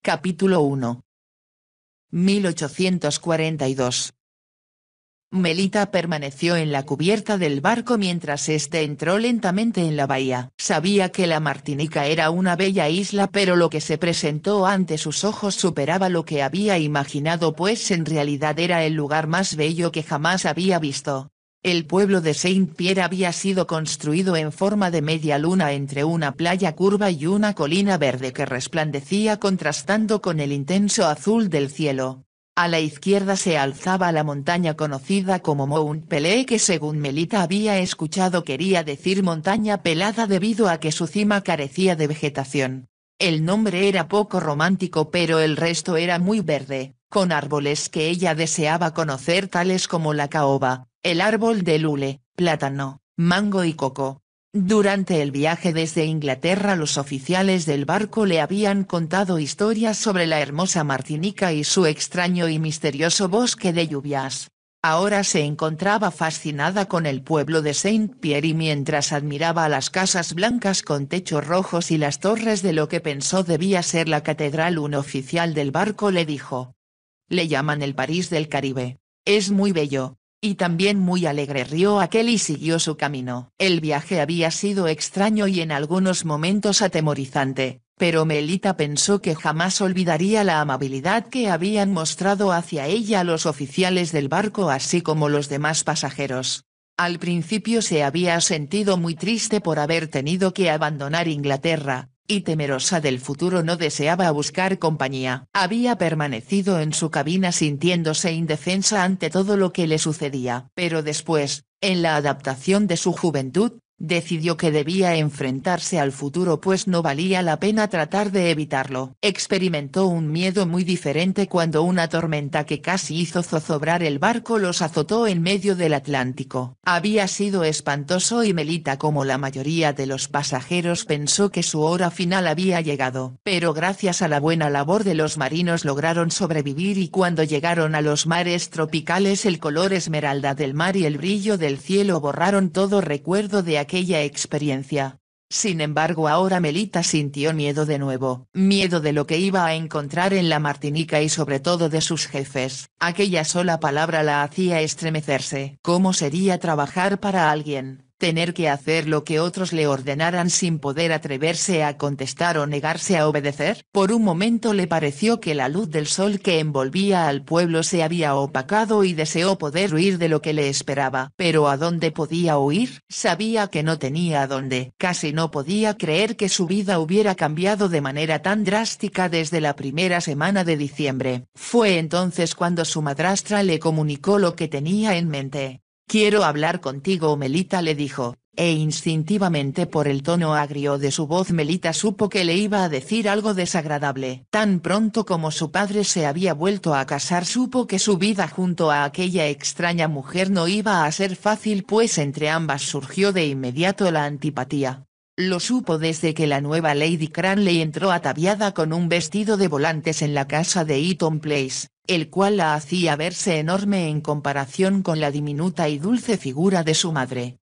Capítulo 1. 1842. Melita permaneció en la cubierta del barco mientras éste entró lentamente en la bahía. Sabía que la Martinica era una bella isla, pero lo que se presentó ante sus ojos superaba lo que había imaginado, pues en realidad era el lugar más bello que jamás había visto. El pueblo de Saint-Pierre había sido construido en forma de media luna entre una playa curva y una colina verde que resplandecía contrastando con el intenso azul del cielo. A la izquierda se alzaba la montaña conocida como Mount Pelée, que según Melita había escuchado quería decir montaña pelada debido a que su cima carecía de vegetación. El nombre era poco romántico, pero el resto era muy verde, con árboles que ella deseaba conocer tales como la caoba, el árbol de lule, plátano, mango y coco. Durante el viaje desde Inglaterra los oficiales del barco le habían contado historias sobre la hermosa Martinica y su extraño y misterioso bosque de lluvias. Ahora se encontraba fascinada con el pueblo de Saint-Pierre y mientras admiraba las casas blancas con techos rojos y las torres de lo que pensó debía ser la catedral, un oficial del barco le dijo: «Le llaman el París del Caribe. Es muy bello. Y también muy alegre», rió aquel y siguió su camino. El viaje había sido extraño y en algunos momentos atemorizante, pero Melita pensó que jamás olvidaría la amabilidad que habían mostrado hacia ella los oficiales del barco así como los demás pasajeros. Al principio se había sentido muy triste por haber tenido que abandonar Inglaterra, y temerosa del futuro no deseaba buscar compañía. Había permanecido en su cabina sintiéndose indefensa ante todo lo que le sucedía. Pero después, en la adaptación de su juventud, decidió que debía enfrentarse al futuro pues no valía la pena tratar de evitarlo. Experimentó un miedo muy diferente cuando una tormenta que casi hizo zozobrar el barco los azotó en medio del Atlántico. Había sido espantoso y Melita, como la mayoría de los pasajeros, pensó que su hora final había llegado. Pero gracias a la buena labor de los marinos lograron sobrevivir y cuando llegaron a los mares tropicales el color esmeralda del mar y el brillo del cielo borraron todo recuerdo de aquella experiencia. Sin embargo ahora Melita sintió miedo de nuevo, miedo de lo que iba a encontrar en la Martinica y sobre todo de sus jefes. Aquella sola palabra la hacía estremecerse. ¿Cómo sería trabajar para alguien? Tener que hacer lo que otros le ordenaran sin poder atreverse a contestar o negarse a obedecer. Por un momento le pareció que la luz del sol que envolvía al pueblo se había opacado y deseó poder huir de lo que le esperaba. ¿Pero a dónde podía huir? Sabía que no tenía a dónde. Casi no podía creer que su vida hubiera cambiado de manera tan drástica desde la primera semana de diciembre. Fue entonces cuando su madrastra le comunicó lo que tenía en mente. «Quiero hablar contigo», Melita le dijo, e instintivamente por el tono agrio de su voz Melita supo que le iba a decir algo desagradable. Tan pronto como su padre se había vuelto a casar supo que su vida junto a aquella extraña mujer no iba a ser fácil, pues entre ambas surgió de inmediato la antipatía. Lo supo desde que la nueva Lady Cranley entró ataviada con un vestido de volantes en la casa de Eaton Place, el cual la hacía verse enorme en comparación con la diminuta y dulce figura de su madre.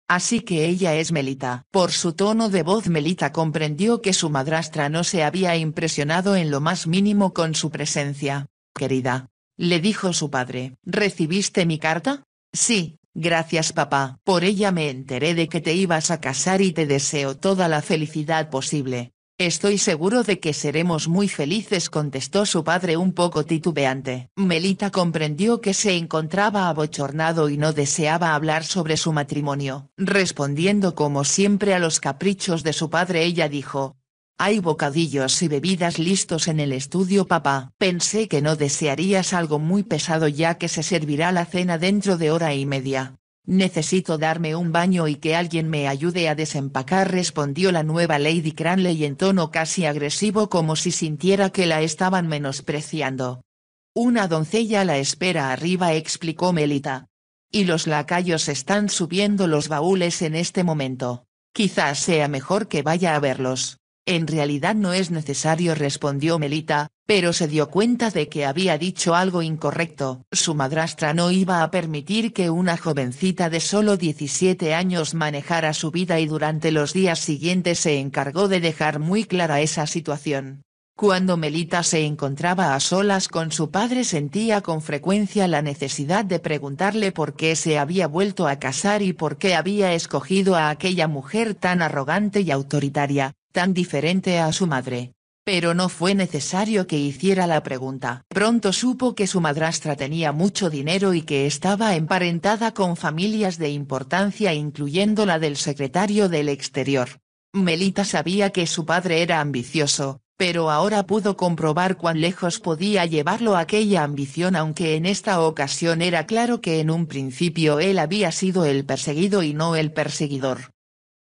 «Así que ella es Melita». Por su tono de voz Melita comprendió que su madrastra no se había impresionado en lo más mínimo con su presencia. «Querida», le dijo su padre. «¿Recibiste mi carta?» «Sí, gracias papá. Por ella me enteré de que te ibas a casar y te deseo toda la felicidad posible». «Estoy seguro de que seremos muy felices», contestó su padre un poco titubeante. Melita comprendió que se encontraba abochornado y no deseaba hablar sobre su matrimonio. Respondiendo como siempre a los caprichos de su padre ella dijo: «Hay bocadillos y bebidas listos en el estudio papá. Pensé que no desearías algo muy pesado ya que se servirá la cena dentro de hora y media». «Necesito darme un baño y que alguien me ayude a desempacar», respondió la nueva Lady Cranley en tono casi agresivo como si sintiera que la estaban menospreciando. «Una doncella la espera arriba», explicó Melita. «Y los lacayos están subiendo los baúles en este momento. Quizás sea mejor que vaya a verlos». «En realidad no es necesario», respondió Melita, pero se dio cuenta de que había dicho algo incorrecto. Su madrastra no iba a permitir que una jovencita de solo 17 años manejara su vida y durante los días siguientes se encargó de dejar muy clara esa situación. Cuando Melita se encontraba a solas con su padre sentía con frecuencia la necesidad de preguntarle por qué se había vuelto a casar y por qué había escogido a aquella mujer tan arrogante y autoritaria, tan diferente a su madre. Pero no fue necesario que hiciera la pregunta. Pronto supo que su madrastra tenía mucho dinero y que estaba emparentada con familias de importancia incluyendo la del secretario del Exterior. Melita sabía que su padre era ambicioso, pero ahora pudo comprobar cuán lejos podía llevarlo aquella ambición, aunque en esta ocasión era claro que en un principio él había sido el perseguido y no el perseguidor.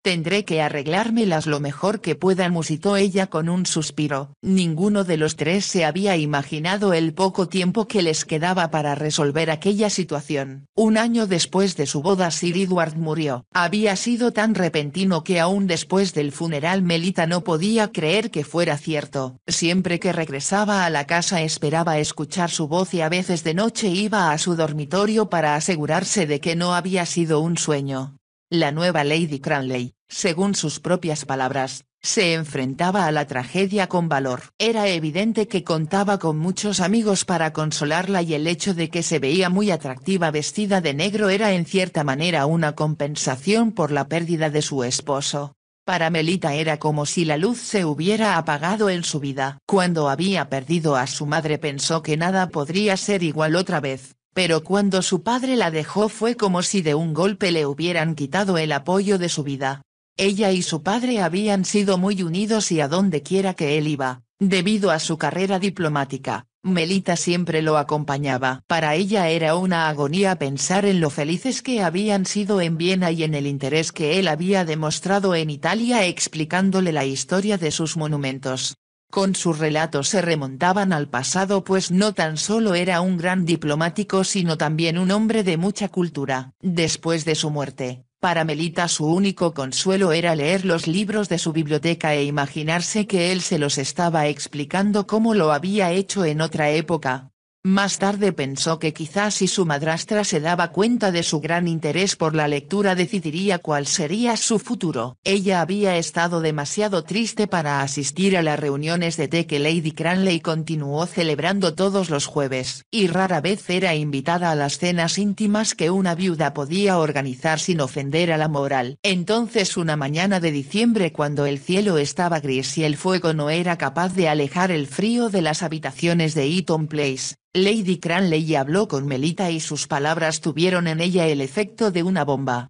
«Tendré que arreglármelas lo mejor que pueda», musitó ella con un suspiro. Ninguno de los tres se había imaginado el poco tiempo que les quedaba para resolver aquella situación. Un año después de su boda Sir Edward murió. Había sido tan repentino que aún después del funeral Melita no podía creer que fuera cierto. Siempre que regresaba a la casa esperaba escuchar su voz y a veces de noche iba a su dormitorio para asegurarse de que no había sido un sueño. La nueva Lady Cranley, según sus propias palabras, se enfrentaba a la tragedia con valor. Era evidente que contaba con muchos amigos para consolarla y el hecho de que se veía muy atractiva vestida de negro era en cierta manera una compensación por la pérdida de su esposo. Para Melita era como si la luz se hubiera apagado en su vida. Cuando había perdido a su madre pensó que nada podría ser igual otra vez. Pero cuando su padre la dejó fue como si de un golpe le hubieran quitado el apoyo de su vida. Ella y su padre habían sido muy unidos y a donde quiera que él iba, debido a su carrera diplomática, Melita siempre lo acompañaba. Para ella era una agonía pensar en lo felices que habían sido en Viena y en el interés que él había demostrado en Italia explicándole la historia de sus monumentos. Con sus relatos se remontaban al pasado, pues no tan solo era un gran diplomático sino también un hombre de mucha cultura. Después de su muerte, para Melita su único consuelo era leer los libros de su biblioteca e imaginarse que él se los estaba explicando como lo había hecho en otra época. Más tarde pensó que quizás si su madrastra se daba cuenta de su gran interés por la lectura decidiría cuál sería su futuro. Ella había estado demasiado triste para asistir a las reuniones de té que Lady Cranley continuó celebrando todos los jueves, y rara vez era invitada a las cenas íntimas que una viuda podía organizar sin ofender a la moral. Entonces una mañana de diciembre, cuando el cielo estaba gris y el fuego no era capaz de alejar el frío de las habitaciones de Eaton Place, Lady Cranley habló con Melita y sus palabras tuvieron en ella el efecto de una bomba.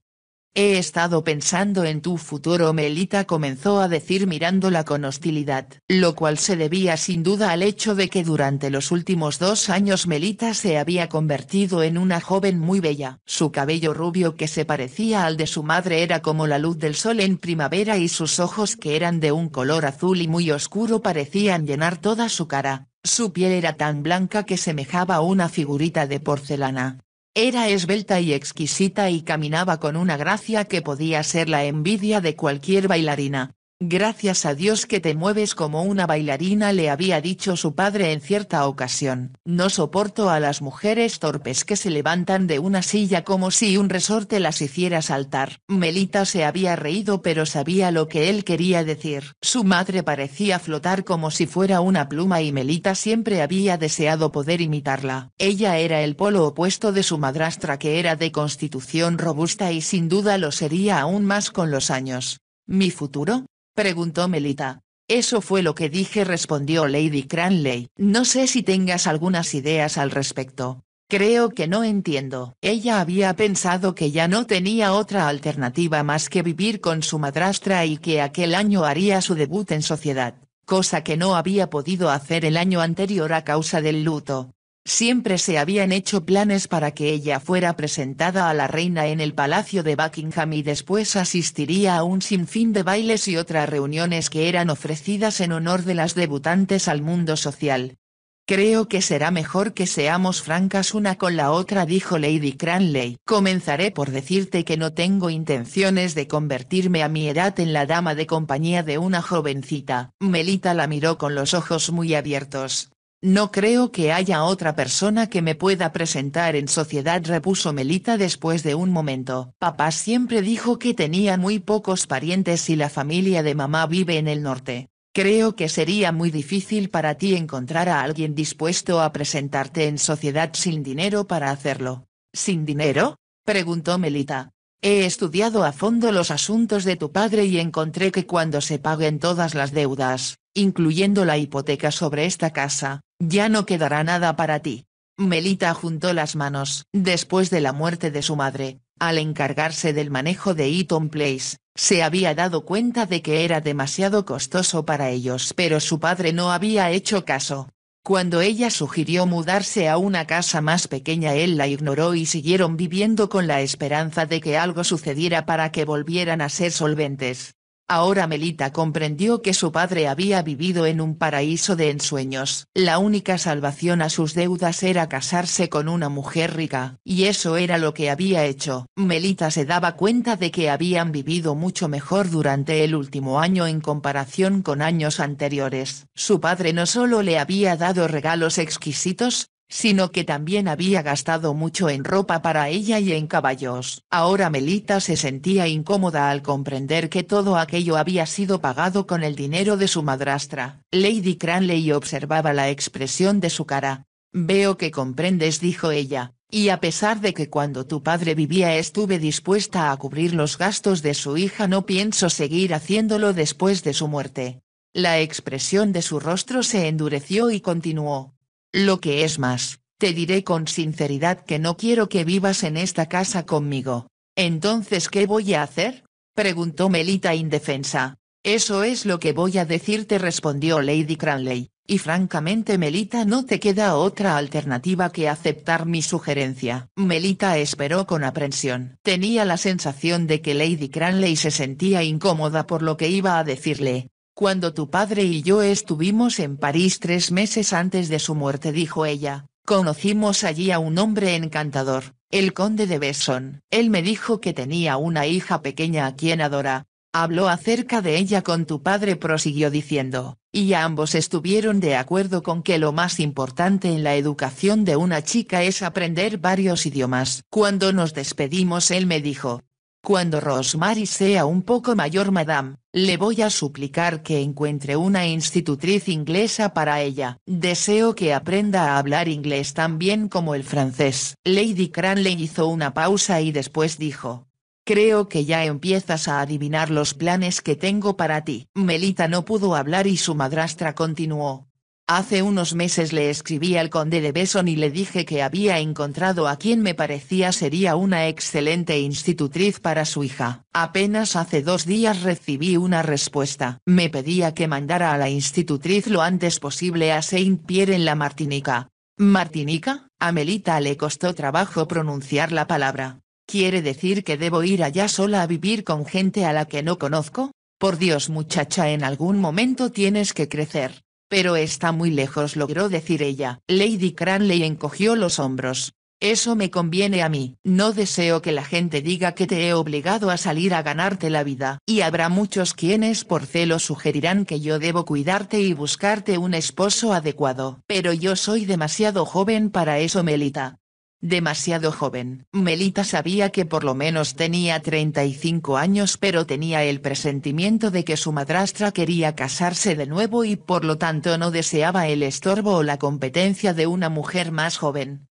«He estado pensando en tu futuro», Melita comenzó a decir mirándola con hostilidad, lo cual se debía sin duda al hecho de que durante los últimos 2 años Melita se había convertido en una joven muy bella. Su cabello rubio que se parecía al de su madre era como la luz del sol en primavera y sus ojos que eran de un color azul y muy oscuro parecían llenar toda su cara. Su piel era tan blanca que semejaba una figurita de porcelana. Era esbelta y exquisita y caminaba con una gracia que podía ser la envidia de cualquier bailarina. «Gracias a Dios que te mueves como una bailarina», le había dicho su padre en cierta ocasión. «No soporto a las mujeres torpes que se levantan de una silla como si un resorte las hiciera saltar». Melita se había reído pero sabía lo que él quería decir. Su madre parecía flotar como si fuera una pluma y Melita siempre había deseado poder imitarla. Ella era el polo opuesto de su madrastra, que era de constitución robusta y sin duda lo sería aún más con los años. «¿Mi futuro?», preguntó Melita. «Eso fue lo que dije», respondió Lady Cranley. «No sé si tengas algunas ideas al respecto». «Creo que no entiendo». Ella había pensado que ya no tenía otra alternativa más que vivir con su madrastra y que aquel año haría su debut en sociedad, cosa que no había podido hacer el año anterior a causa del luto. Siempre se habían hecho planes para que ella fuera presentada a la reina en el Palacio de Buckingham y después asistiría a un sinfín de bailes y otras reuniones que eran ofrecidas en honor de las debutantes al mundo social. «Creo que será mejor que seamos francas una con la otra», dijo Lady Cranley. «Comenzaré por decirte que no tengo intenciones de convertirme a mi edad en la dama de compañía de una jovencita». Melita la miró con los ojos muy abiertos. «No creo que haya otra persona que me pueda presentar en sociedad», repuso Melita después de un momento. «Papá siempre dijo que tenía muy pocos parientes y la familia de mamá vive en el norte». Creo que sería muy difícil para ti encontrar a alguien dispuesto a presentarte en sociedad sin dinero para hacerlo. ¿Sin dinero?, preguntó Melita. He estudiado a fondo los asuntos de tu padre y encontré que cuando se paguen todas las deudas, incluyendo la hipoteca sobre esta casa, ya no quedará nada para ti. Melita juntó las manos. Después de la muerte de su madre, al encargarse del manejo de Eaton Place, se había dado cuenta de que era demasiado costoso para ellos, pero su padre no había hecho caso. Cuando ella sugirió mudarse a una casa más pequeña, él la ignoró y siguieron viviendo con la esperanza de que algo sucediera para que volvieran a ser solventes. Ahora Melita comprendió que su padre había vivido en un paraíso de ensueños. La única salvación a sus deudas era casarse con una mujer rica, y eso era lo que había hecho. Melita se daba cuenta de que habían vivido mucho mejor durante el último año en comparación con años anteriores. Su padre no solo le había dado regalos exquisitos, sino que también había gastado mucho en ropa para ella y en caballos. Ahora Melita se sentía incómoda al comprender que todo aquello había sido pagado con el dinero de su madrastra. Lady Cranley observaba la expresión de su cara. Veo que comprendes, dijo ella, y a pesar de que cuando tu padre vivía estuve dispuesta a cubrir los gastos de su hija, no pienso seguir haciéndolo después de su muerte. La expresión de su rostro se endureció y continuó. Lo que es más, te diré con sinceridad que no quiero que vivas en esta casa conmigo. ¿Entonces qué voy a hacer?, preguntó Melita indefensa. Eso es lo que voy a decirte, respondió Lady Cranley, y francamente Melita, no te queda otra alternativa que aceptar mi sugerencia. Melita esperó con aprensión. Tenía la sensación de que Lady Cranley se sentía incómoda por lo que iba a decirle. Cuando tu padre y yo estuvimos en París 3 meses antes de su muerte, dijo ella, conocimos allí a un hombre encantador, el conde de Besson. Él me dijo que tenía una hija pequeña a quien adora. Habló acerca de ella con tu padre, prosiguió diciendo, y ambos estuvieron de acuerdo con que lo más importante en la educación de una chica es aprender varios idiomas. Cuando nos despedimos él me dijo, cuando Rosemary sea un poco mayor, madame, le voy a suplicar que encuentre una institutriz inglesa para ella. Deseo que aprenda a hablar inglés tan bien como el francés. Lady Cranley hizo una pausa y después dijo. Creo que ya empiezas a adivinar los planes que tengo para ti. Melita no pudo hablar y su madrastra continuó. Hace unos meses le escribí al conde de Besson y le dije que había encontrado a quien me parecía sería una excelente institutriz para su hija. Apenas hace 2 días recibí una respuesta. Me pedía que mandara a la institutriz lo antes posible a Saint-Pierre en la Martinica. ¿Martinica? A Melita le costó trabajo pronunciar la palabra. ¿Quiere decir que debo ir allá sola a vivir con gente a la que no conozco? Por Dios, muchacha, en algún momento tienes que crecer. Pero está muy lejos, logró decir ella. Lady Cranley encogió los hombros. Eso me conviene a mí. No deseo que la gente diga que te he obligado a salir a ganarte la vida. Y habrá muchos quienes por celo sugerirán que yo debo cuidarte y buscarte un esposo adecuado. Pero yo soy demasiado joven para eso, Melita. Demasiado joven. Melita sabía que por lo menos tenía 35 años, pero tenía el presentimiento de que su madrastra quería casarse de nuevo y por lo tanto no deseaba el estorbo o la competencia de una mujer más joven.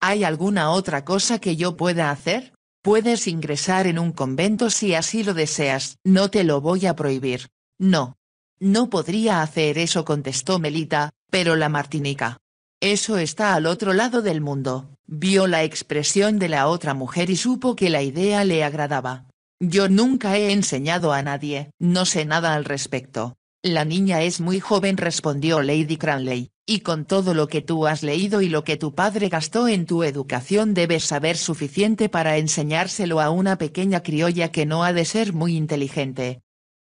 ¿Hay alguna otra cosa que yo pueda hacer? Puedes ingresar en un convento si así lo deseas. No te lo voy a prohibir. No. No podría hacer eso, contestó Melita, pero la Martinica. Eso está al otro lado del mundo. Vio la expresión de la otra mujer y supo que la idea le agradaba. Yo nunca he enseñado a nadie, no sé nada al respecto. La niña es muy joven, respondió Lady Cranley, y con todo lo que tú has leído y lo que tu padre gastó en tu educación debes saber suficiente para enseñárselo a una pequeña criolla que no ha de ser muy inteligente.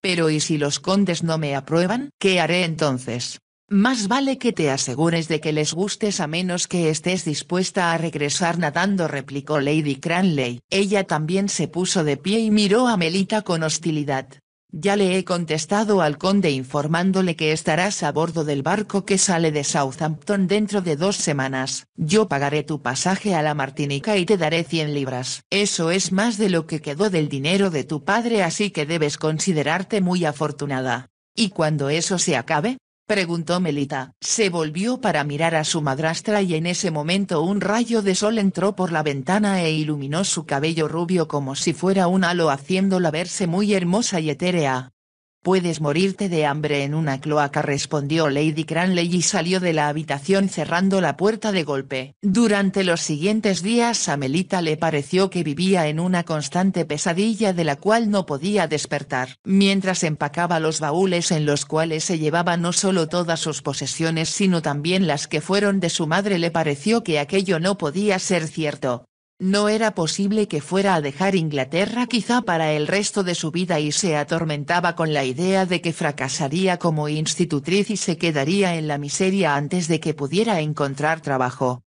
Pero ¿y si los condes no me aprueban? ¿Qué haré entonces? Más vale que te asegures de que les gustes a menos que estés dispuesta a regresar nadando, replicó Lady Cranley. Ella también se puso de pie y miró a Melita con hostilidad. Ya le he contestado al conde informándole que estarás a bordo del barco que sale de Southampton dentro de 2 semanas. Yo pagaré tu pasaje a la Martinica y te daré 100 libras. Eso es más de lo que quedó del dinero de tu padre, así que debes considerarte muy afortunada. ¿Y cuando eso se acabe?, preguntó Melita. Se volvió para mirar a su madrastra y en ese momento un rayo de sol entró por la ventana e iluminó su cabello rubio como si fuera un halo haciéndola verse muy hermosa y etérea. «Puedes morirte de hambre en una cloaca», respondió Lady Cranley y salió de la habitación cerrando la puerta de golpe. Durante los siguientes días a Melita le pareció que vivía en una constante pesadilla de la cual no podía despertar. Mientras empacaba los baúles en los cuales se llevaba no solo todas sus posesiones sino también las que fueron de su madre, le pareció que aquello no podía ser cierto. No era posible que fuera a dejar Inglaterra quizá para el resto de su vida y se atormentaba con la idea de que fracasaría como institutriz y se quedaría en la miseria antes de que pudiera encontrar trabajo.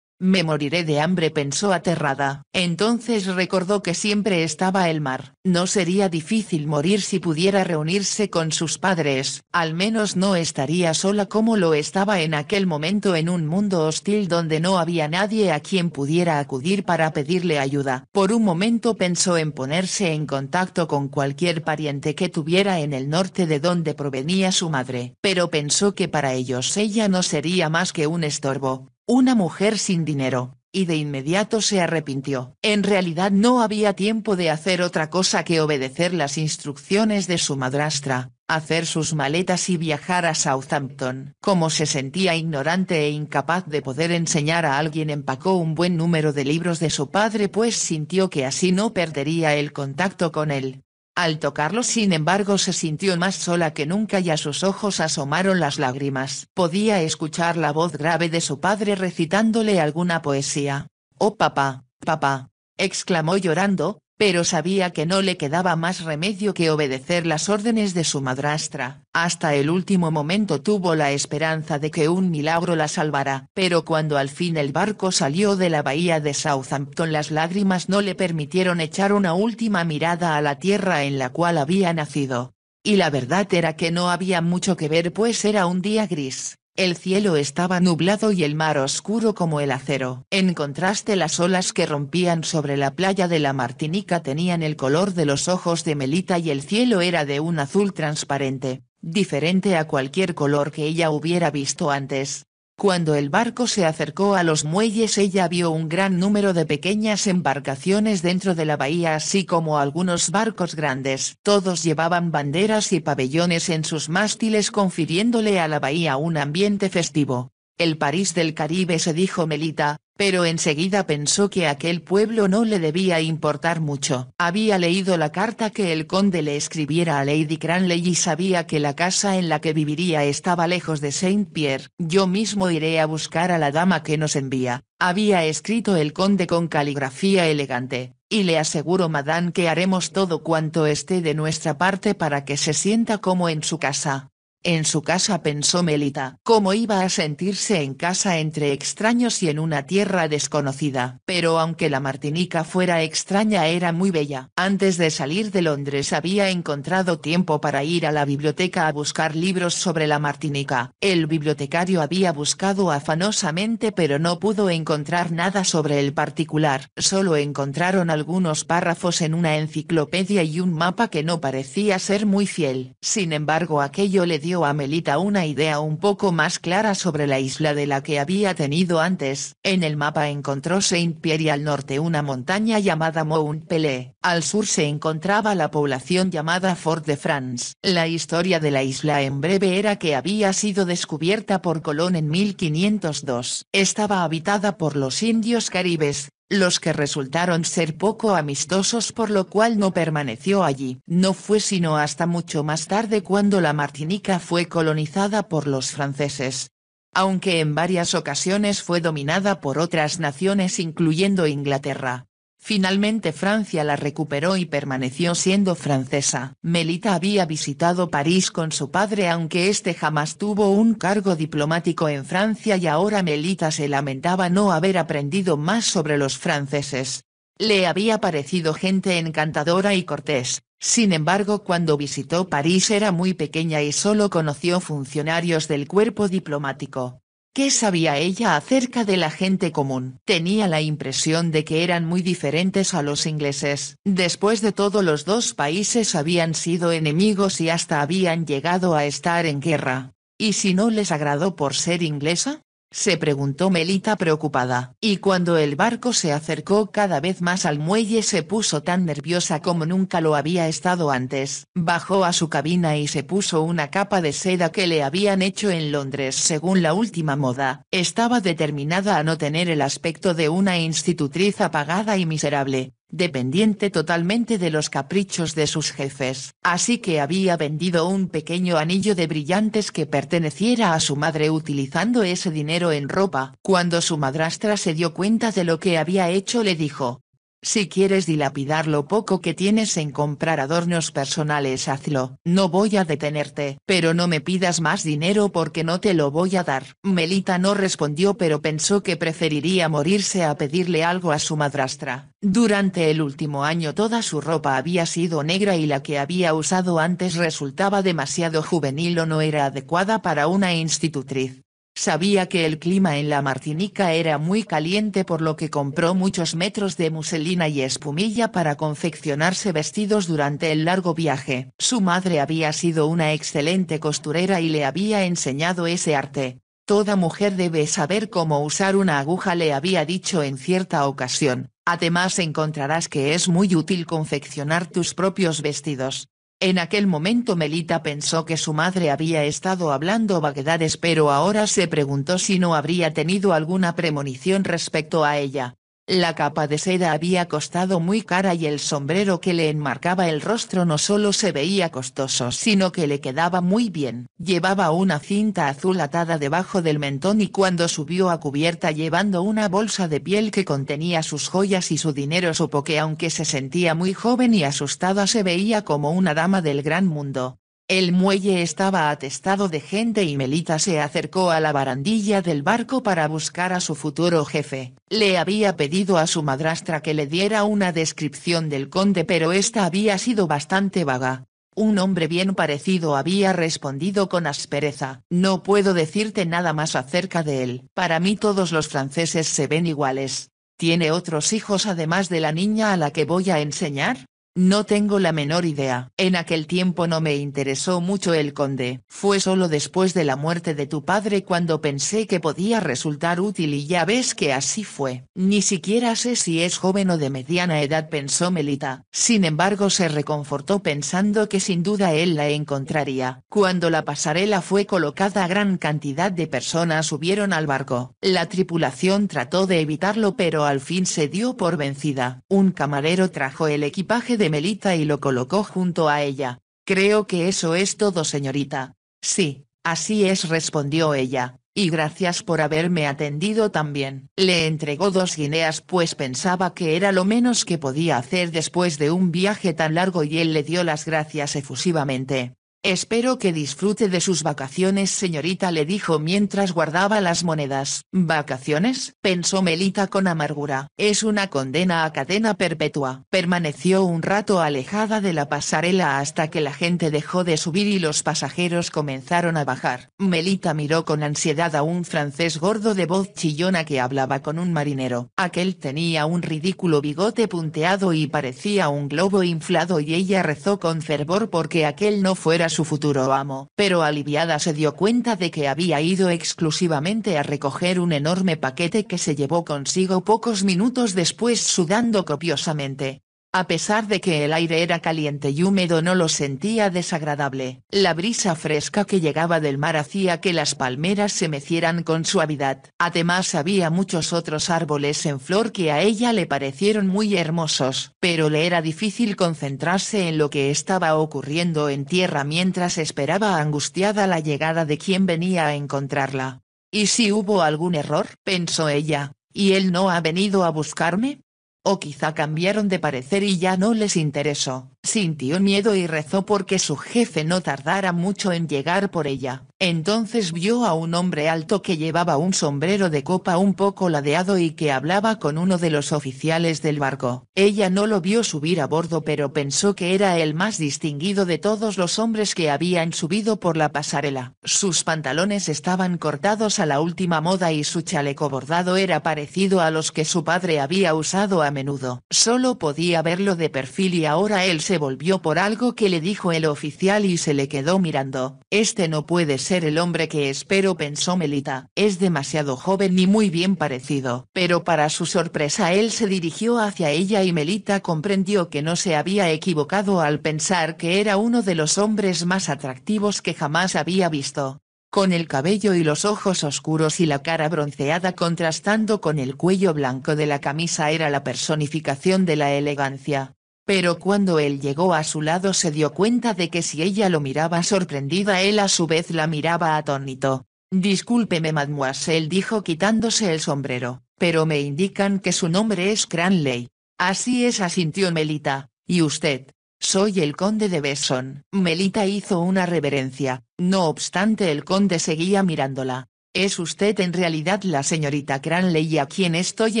«Me moriré de hambre», pensó aterrada. Entonces recordó que siempre estaba el mar. No sería difícil morir si pudiera reunirse con sus padres, al menos no estaría sola como lo estaba en aquel momento en un mundo hostil donde no había nadie a quien pudiera acudir para pedirle ayuda. Por un momento pensó en ponerse en contacto con cualquier pariente que tuviera en el norte de donde provenía su madre, pero pensó que para ellos ella no sería más que un estorbo. Una mujer sin dinero, y de inmediato se arrepintió. En realidad no había tiempo de hacer otra cosa que obedecer las instrucciones de su madrastra, hacer sus maletas y viajar a Southampton. Como se sentía ignorante e incapaz de poder enseñar a alguien, empacó un buen número de libros de su padre pues sintió que así no perdería el contacto con él. Al tocarlo sin embargo se sintió más sola que nunca y a sus ojos asomaron las lágrimas. Podía escuchar la voz grave de su padre recitándole alguna poesía. «Oh papá, papá», exclamó llorando, pero sabía que no le quedaba más remedio que obedecer las órdenes de su madrastra. Hasta el último momento tuvo la esperanza de que un milagro la salvara. Pero cuando al fin el barco salió de la bahía de Southampton las lágrimas no le permitieron echar una última mirada a la tierra en la cual había nacido. Y la verdad era que no había mucho que ver pues era un día gris. El cielo estaba nublado y el mar oscuro como el acero. En contraste las olas que rompían sobre la playa de la Martinica tenían el color de los ojos de Melita y el cielo era de un azul transparente, diferente a cualquier color que ella hubiera visto antes. Cuando el barco se acercó a los muelles ella vio un gran número de pequeñas embarcaciones dentro de la bahía así como algunos barcos grandes. Todos llevaban banderas y pabellones en sus mástiles confiriéndole a la bahía un ambiente festivo. «El París del Caribe», se dijo Melita, pero enseguida pensó que aquel pueblo no le debía importar mucho. Había leído la carta que el conde le escribiera a Lady Cranley y sabía que la casa en la que viviría estaba lejos de Saint-Pierre. «Yo mismo iré a buscar a la dama que nos envía», había escrito el conde con caligrafía elegante, «y le aseguro madame que haremos todo cuanto esté de nuestra parte para que se sienta como en su casa». En su casa, pensó Melita. ¿Cómo iba a sentirse en casa entre extraños y en una tierra desconocida? Pero aunque la Martinica fuera extraña era muy bella. Antes de salir de Londres había encontrado tiempo para ir a la biblioteca a buscar libros sobre la Martinica. El bibliotecario había buscado afanosamente pero no pudo encontrar nada sobre el particular. Solo encontraron algunos párrafos en una enciclopedia y un mapa que no parecía ser muy fiel. Sin embargo aquello le dio a Melita una idea un poco más clara sobre la isla de la que había tenido antes. En el mapa encontró Saint-Pierre y al norte una montaña llamada Mont Pelé. Al sur se encontraba la población llamada Fort de France. La historia de la isla en breve era que había sido descubierta por Colón en 1502. Estaba habitada por los indios caribes, los que resultaron ser poco amistosos por lo cual no permaneció allí. No fue sino hasta mucho más tarde cuando la Martinica fue colonizada por los franceses. Aunque en varias ocasiones fue dominada por otras naciones incluyendo Inglaterra. Finalmente Francia la recuperó y permaneció siendo francesa. Melita había visitado París con su padre aunque este jamás tuvo un cargo diplomático en Francia y ahora Melita se lamentaba no haber aprendido más sobre los franceses. Le había parecido gente encantadora y cortés, sin embargo cuando visitó París era muy pequeña y solo conoció funcionarios del cuerpo diplomático. ¿Qué sabía ella acerca de la gente común? Tenía la impresión de que eran muy diferentes a los ingleses. Después de todo, los dos países habían sido enemigos y hasta habían llegado a estar en guerra. ¿Y si no les agradó por ser inglesa?, se preguntó Melita preocupada. Y cuando el barco se acercó cada vez más al muelle, se puso tan nerviosa como nunca lo había estado antes. Bajó a su cabina y se puso una capa de seda que le habían hecho en Londres según la última moda. Estaba determinada a no tener el aspecto de una institutriz apagada y miserable, dependiente totalmente de los caprichos de sus jefes. Así que había vendido un pequeño anillo de brillantes que perteneciera a su madre utilizando ese dinero en ropa. Cuando su madrastra se dio cuenta de lo que había hecho, le dijo: «Si quieres dilapidar lo poco que tienes en comprar adornos personales, hazlo. No voy a detenerte. Pero no me pidas más dinero porque no te lo voy a dar». Melita no respondió, pero pensó que preferiría morirse a pedirle algo a su madrastra. Durante el último año toda su ropa había sido negra y la que había usado antes resultaba demasiado juvenil o no era adecuada para una institutriz. Sabía que el clima en la Martinica era muy caliente, por lo que compró muchos metros de muselina y espumilla para confeccionarse vestidos durante el largo viaje. Su madre había sido una excelente costurera y le había enseñado ese arte. «Toda mujer debe saber cómo usar una aguja», le había dicho en cierta ocasión. «Además encontrarás que es muy útil confeccionar tus propios vestidos». En aquel momento Melita pensó que su madre había estado hablando vaguedades, pero ahora se preguntó si no habría tenido alguna premonición respecto a ella. La capa de seda había costado muy cara y el sombrero que le enmarcaba el rostro no solo se veía costoso, sino que le quedaba muy bien. Llevaba una cinta azul atada debajo del mentón y cuando subió a cubierta llevando una bolsa de piel que contenía sus joyas y su dinero, supo que aunque se sentía muy joven y asustada, se veía como una dama del gran mundo. El muelle estaba atestado de gente y Melita se acercó a la barandilla del barco para buscar a su futuro jefe. Le había pedido a su madrastra que le diera una descripción del conde, pero esta había sido bastante vaga. Un hombre bien parecido, había respondido con aspereza. «No puedo decirte nada más acerca de él. Para mí todos los franceses se ven iguales». «¿Tiene otros hijos además de la niña a la que voy a enseñar?». «No tengo la menor idea. En aquel tiempo no me interesó mucho el conde. Fue solo después de la muerte de tu padre cuando pensé que podía resultar útil y ya ves que así fue». «Ni siquiera sé si es joven o de mediana edad», pensó Melita. Sin embargo se reconfortó pensando que sin duda él la encontraría. Cuando la pasarela fue colocada, gran cantidad de personas subieron al barco. La tripulación trató de evitarlo, pero al fin se dio por vencida. Un camarero trajo el equipaje de Melita y lo colocó junto a ella. «Creo que eso es todo, señorita». «Sí, así es», respondió ella, «y gracias por haberme atendido tan bien». Le entregó 2 guineas, pues pensaba que era lo menos que podía hacer después de un viaje tan largo, y él le dio las gracias efusivamente. «Espero que disfrute de sus vacaciones, señorita», le dijo mientras guardaba las monedas. «¿Vacaciones?», pensó Melita con amargura. «Es una condena a cadena perpetua». Permaneció un rato alejada de la pasarela hasta que la gente dejó de subir y los pasajeros comenzaron a bajar. Melita miró con ansiedad a un francés gordo de voz chillona que hablaba con un marinero. Aquel tenía un ridículo bigote punteado y parecía un globo inflado, y ella rezó con fervor porque aquel no fuera su futuro amo. Pero aliviada se dio cuenta de que había ido exclusivamente a recoger un enorme paquete que se llevó consigo pocos minutos después, sudando copiosamente. A pesar de que el aire era caliente y húmedo, no lo sentía desagradable. La brisa fresca que llegaba del mar hacía que las palmeras se mecieran con suavidad. Además había muchos otros árboles en flor que a ella le parecieron muy hermosos, pero le era difícil concentrarse en lo que estaba ocurriendo en tierra mientras esperaba angustiada la llegada de quien venía a encontrarla. «¿Y si hubo algún error?», pensó ella, «¿y él no ha venido a buscarme? O quizá cambiaron de parecer y ya no les interesó». Sintió miedo y rezó porque su jefe no tardara mucho en llegar por ella. Entonces vio a un hombre alto que llevaba un sombrero de copa un poco ladeado y que hablaba con uno de los oficiales del barco. Ella no lo vio subir a bordo pero pensó que era el más distinguido de todos los hombres que habían subido por la pasarela. Sus pantalones estaban cortados a la última moda y su chaleco bordado era parecido a los que su padre había usado a menudo. Solo podía verlo de perfil y ahora él se volvió por algo que le dijo el oficial y se le quedó mirando. Este no puede ser el hombre que espero, pensó Melita. Es demasiado joven y muy bien parecido. Pero para su sorpresa él se dirigió hacia ella y Melita comprendió que no se había equivocado al pensar que era uno de los hombres más atractivos que jamás había visto. Con el cabello y los ojos oscuros y la cara bronceada contrastando con el cuello blanco de la camisa era la personificación de la elegancia. Pero cuando él llegó a su lado se dio cuenta de que si ella lo miraba sorprendida él a su vez la miraba atónito. Discúlpeme mademoiselle, dijo quitándose el sombrero, pero me indican que su nombre es Cranley. Así es, asintió Melita. ¿Y usted? Soy el conde de Besson. Melita hizo una reverencia, no obstante el conde seguía mirándola. ¿Es usted en realidad la señorita Cranley a quien estoy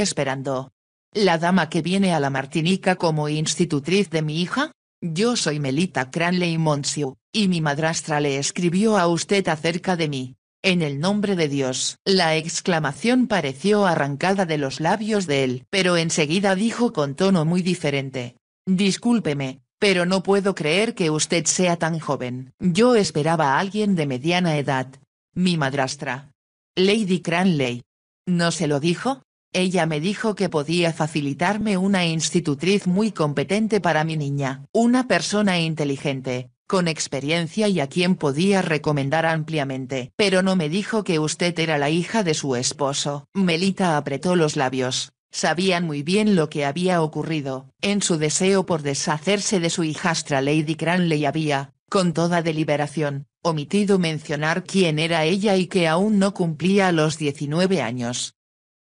esperando? ¿La dama que viene a la Martinica como institutriz de mi hija? Yo soy Melita Cranley Monsieur, y mi madrastra le escribió a usted acerca de mí. En el nombre de Dios. La exclamación pareció arrancada de los labios de él, pero enseguida dijo con tono muy diferente. Discúlpeme, pero no puedo creer que usted sea tan joven. Yo esperaba a alguien de mediana edad. Mi madrastra. Lady Cranley. ¿No se lo dijo? Ella me dijo que podía facilitarme una institutriz muy competente para mi niña. Una persona inteligente, con experiencia y a quien podía recomendar ampliamente. Pero no me dijo que usted era la hija de su esposo. Melita apretó los labios. Sabían muy bien lo que había ocurrido. En su deseo por deshacerse de su hijastra Lady Cranley había, con toda deliberación, omitido mencionar quién era ella y que aún no cumplía los 19 años.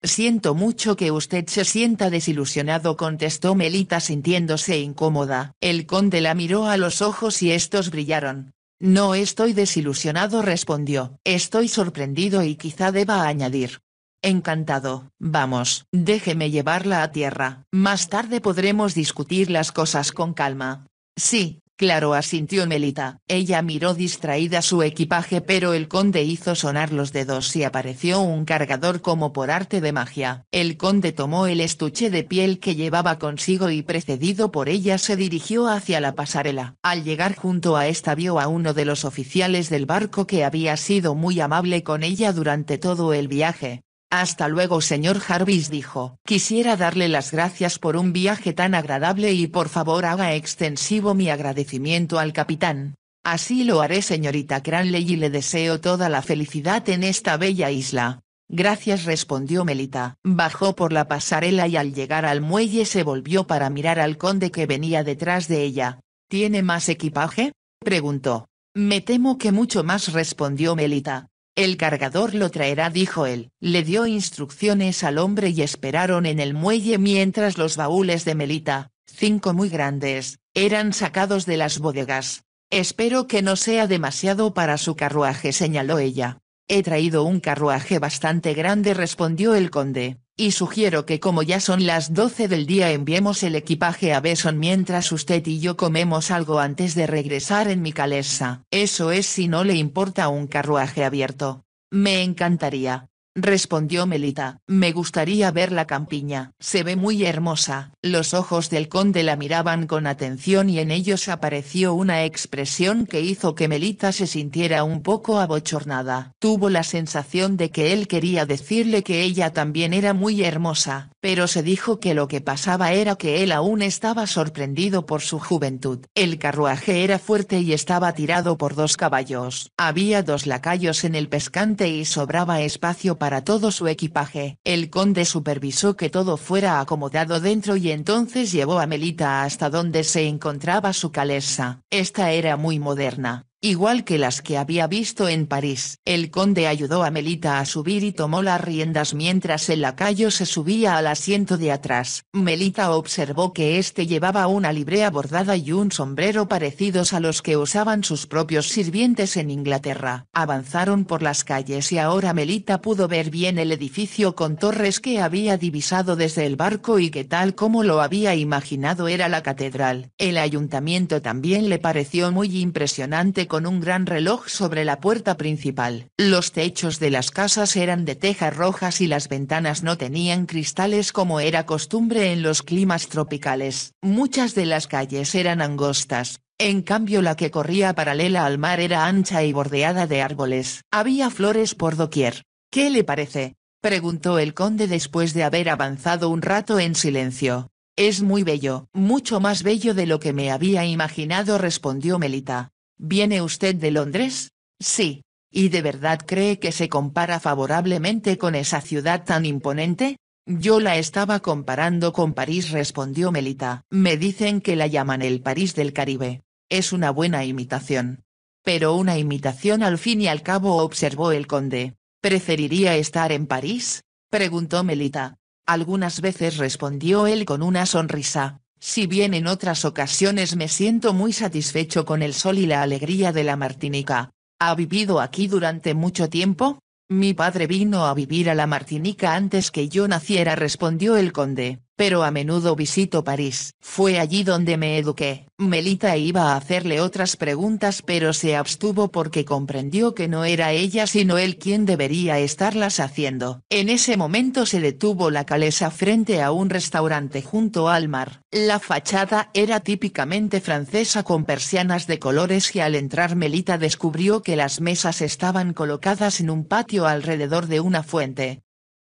Siento mucho que usted se sienta desilusionado, contestó Melita sintiéndose incómoda. El conde la miró a los ojos y estos brillaron. No estoy desilusionado, respondió. Estoy sorprendido y quizá deba añadir. Encantado. Vamos, déjeme llevarla a tierra. Más tarde podremos discutir las cosas con calma. Sí, claro, asintió Melita. Ella miró distraída su equipaje pero el conde hizo sonar los dedos y apareció un cargador como por arte de magia. El conde tomó el estuche de piel que llevaba consigo y precedido por ella se dirigió hacia la pasarela. Al llegar junto a esta vio a uno de los oficiales del barco que había sido muy amable con ella durante todo el viaje. Hasta luego, señor Jarvis, dijo. Quisiera darle las gracias por un viaje tan agradable y por favor haga extensivo mi agradecimiento al capitán. Así lo haré, señorita Cranley, y le deseo toda la felicidad en esta bella isla. Gracias, respondió Melita. Bajó por la pasarela y al llegar al muelle se volvió para mirar al conde que venía detrás de ella. ¿Tiene más equipaje?, preguntó. Me temo que mucho más, respondió Melita. El cargador lo traerá, dijo él. Le dio instrucciones al hombre y esperaron en el muelle mientras los baúles de Melita, 5 muy grandes, eran sacados de las bodegas. Espero que no sea demasiado para su carruaje, señaló ella. He traído un carruaje bastante grande, respondió el conde, y sugiero que como ya son las 12 del día enviemos el equipaje a Besson mientras usted y yo comemos algo antes de regresar en mi calesa. Eso es, si no le importa un carruaje abierto. Me encantaría, respondió Melita. Me gustaría ver la campiña. Se ve muy hermosa. Los ojos del conde la miraban con atención y en ellos apareció una expresión que hizo que Melita se sintiera un poco abochornada. Tuvo la sensación de que él quería decirle que ella también era muy hermosa, pero se dijo que lo que pasaba era que él aún estaba sorprendido por su juventud. El carruaje era fuerte y estaba tirado por 2 caballos. Había 2 lacayos en el pescante y sobraba espacio para todo su equipaje. El conde supervisó que todo fuera acomodado dentro y entonces llevó a Melita hasta donde se encontraba su calesa. Esta era muy moderna. igual que las que había visto en París. El conde ayudó a Melita a subir y tomó las riendas mientras el lacayo se subía al asiento de atrás. Melita observó que éste llevaba una librea bordada y un sombrero parecidos a los que usaban sus propios sirvientes en Inglaterra. Avanzaron por las calles y ahora Melita pudo ver bien el edificio con torres que había divisado desde el barco y que tal como lo había imaginado era la catedral. El ayuntamiento también le pareció muy impresionante con un gran reloj sobre la puerta principal. Los techos de las casas eran de tejas rojas y las ventanas no tenían cristales como era costumbre en los climas tropicales. Muchas de las calles eran angostas, en cambio la que corría paralela al mar era ancha y bordeada de árboles. Había flores por doquier. ¿Qué le parece?, preguntó el conde después de haber avanzado un rato en silencio. Es muy bello, mucho más bello de lo que me había imaginado, respondió Melita. ¿Viene usted de Londres? Sí. ¿Y de verdad cree que se compara favorablemente con esa ciudad tan imponente? Yo la estaba comparando con París, respondió Melita. Me dicen que la llaman el París del Caribe. Es una buena imitación. Pero una imitación al fin y al cabo, observó el conde. ¿Preferiría estar en París?, preguntó Melita. Algunas veces, respondió él con una sonrisa. Si bien en otras ocasiones me siento muy satisfecho con el sol y la alegría de la Martinica. ¿Ha vivido aquí durante mucho tiempo? Mi padre vino a vivir a la Martinica antes que yo naciera, respondió el conde, pero a menudo visito París. Fue allí donde me eduqué. Melita iba a hacerle otras preguntas pero se abstuvo porque comprendió que no era ella sino él quien debería estarlas haciendo. En ese momento se detuvo la calesa frente a un restaurante junto al mar. La fachada era típicamente francesa con persianas de colores y al entrar Melita descubrió que las mesas estaban colocadas en un patio alrededor de una fuente.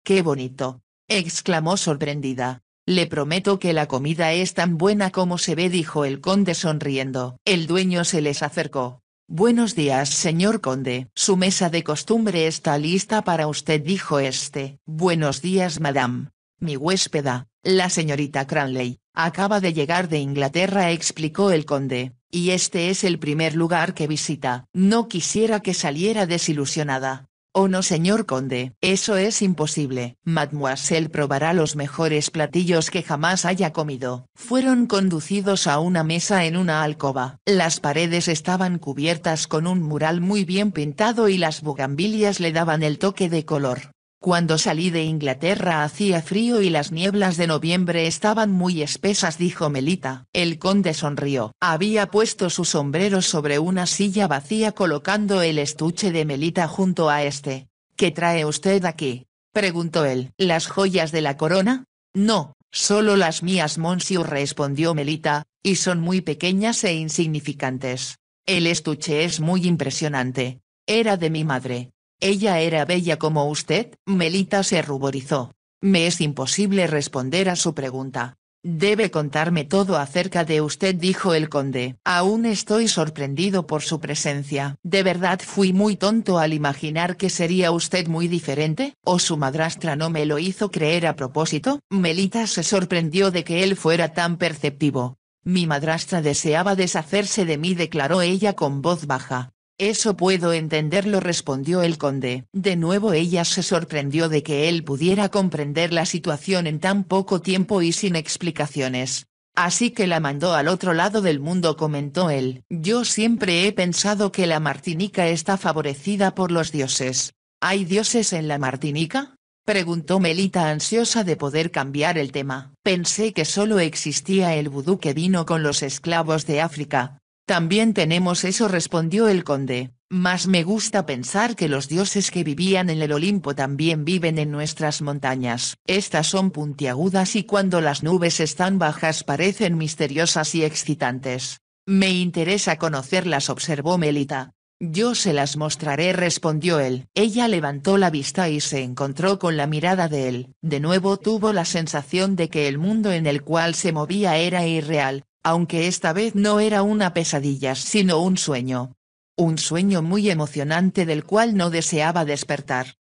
¡Qué bonito!, exclamó sorprendida. Le prometo que la comida es tan buena como se ve, dijo el conde sonriendo. El dueño se les acercó. Buenos días, señor conde. Su mesa de costumbre está lista para usted, dijo este. Buenos días, madame. Mi huéspeda, la señorita Cranley, acaba de llegar de Inglaterra, explicó el conde, y este es el primer lugar que visita. No quisiera que saliera desilusionada. Oh no, señor conde, eso es imposible. Mademoiselle probará los mejores platillos que jamás haya comido. Fueron conducidos a una mesa en una alcoba. Las paredes estaban cubiertas con un mural muy bien pintado y las bugambilias le daban el toque de color. Cuando salí de Inglaterra hacía frío y las nieblas de noviembre estaban muy espesas, dijo Melita. El conde sonrió. Había puesto su sombrero sobre una silla vacía colocando el estuche de Melita junto a este. ¿Qué trae usted aquí?, preguntó él. ¿Las joyas de la corona? No, solo las mías, monsieur, respondió Melita, y son muy pequeñas e insignificantes. El estuche es muy impresionante. Era de mi madre. ¿Ella era bella como usted? Melita se ruborizó. Me es imposible responder a su pregunta. Debe contarme todo acerca de usted, dijo el conde. Aún estoy sorprendido por su presencia. ¿De verdad fui muy tonto al imaginar que sería usted muy diferente? ¿O su madrastra no me lo hizo creer a propósito? Melita se sorprendió de que él fuera tan perceptivo. Mi madrastra deseaba deshacerse de mí, declaró ella con voz baja. Eso puedo entenderlo, respondió el conde. De nuevo ella se sorprendió de que él pudiera comprender la situación en tan poco tiempo y sin explicaciones. Así que la mandó al otro lado del mundo, comentó él. Yo siempre he pensado que la Martinica está favorecida por los dioses. ¿Hay dioses en la Martinica?, preguntó Melita, ansiosa de poder cambiar el tema. Pensé que solo existía el vudú que vino con los esclavos de África. También tenemos eso, respondió el conde, mas me gusta pensar que los dioses que vivían en el Olimpo también viven en nuestras montañas. Estas son puntiagudas y cuando las nubes están bajas parecen misteriosas y excitantes. Me interesa conocerlas, observó Melita. Yo se las mostraré, respondió él. Ella levantó la vista y se encontró con la mirada de él. De nuevo tuvo la sensación de que el mundo en el cual se movía era irreal. Aunque esta vez no era una pesadilla sino un sueño. Un sueño muy emocionante del cual no deseaba despertar.